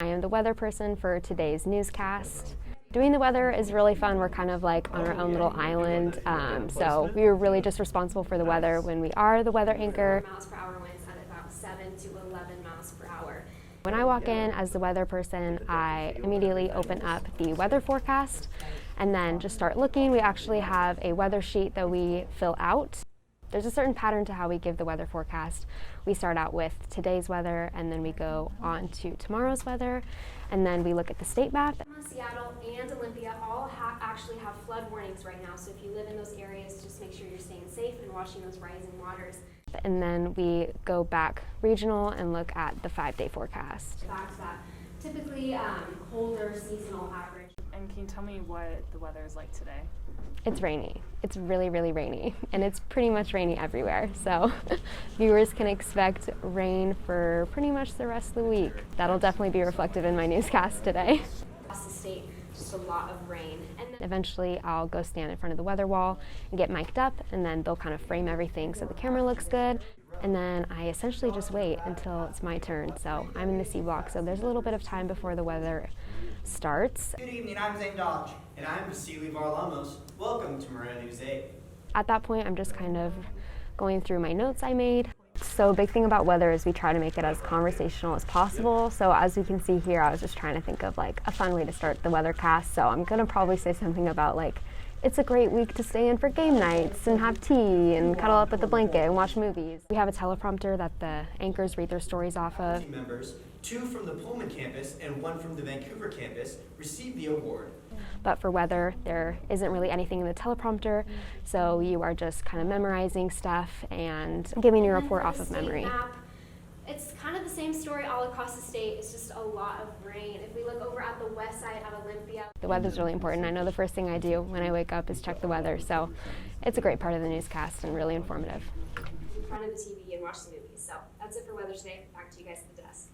I am the weather person for today's newscast. Doing the weather is really fun. We're kind of like on our own little island, so we are really just responsible for the weather when we are the weather anchor. Miles per hour winds at about 7 to 11 miles per hour. When I walk in as the weather person, I immediately open up the weather forecast and then just start looking. We actually have a weather sheet that we fill out. There's a certain pattern to how we give the weather forecast. We start out with today's weather, and then we go on to tomorrow's weather, and then we look at the state map. Seattle and Olympia all actually have flood warnings right now, so if you live in those areas, just make sure you're staying safe and watching those rising waters. And then we go back regional and look at the 5-day forecast. Back to that typically colder seasonal average. And can you tell me what the weather is like today? It's rainy. It's really, really rainy, and it's pretty much rainy everywhere. So viewers can expect rain for pretty much the rest of the week. That'll definitely be reflected in my newscast today. Across the state, just a lot of rain. And then eventually I'll go stand in front of the weather wall and get mic'd up, and then they'll kind of frame everything so the camera looks good. And then I essentially just wait until it's my turn. So I'm in the C block, so there's a little bit of time before the weather starts. Good evening, I'm Zane Dodge. And I'm Vasily Varlamov. Welcome to Murrow News 8. At that point, I'm just kind of going through my notes I made. So a big thing about weather is we try to make it as conversational as possible. So as you can see here, I was just trying to think of like a fun way to start the weather cast. So I'm gonna probably say something about like, it's a great week to stay in for game nights and have tea and cuddle up with the blanket and watch movies. We have a teleprompter that the anchors read their stories off of. Members, 2 from the Pullman campus and 1 from the Vancouver campus, received the award. But for weather, there isn't really anything in the teleprompter, so you are just kind of memorizing stuff and giving your report off of memory. It's kind of the same story all across the state. It's just a lot of rain. If we look over at the west side at Olympia, the weather's really important. I know the first thing I do when I wake up is check the weather, so it's a great part of the newscast and really informative. In front of the TV and watch the movies. So that's it for weather today. Back to you guys at the desk.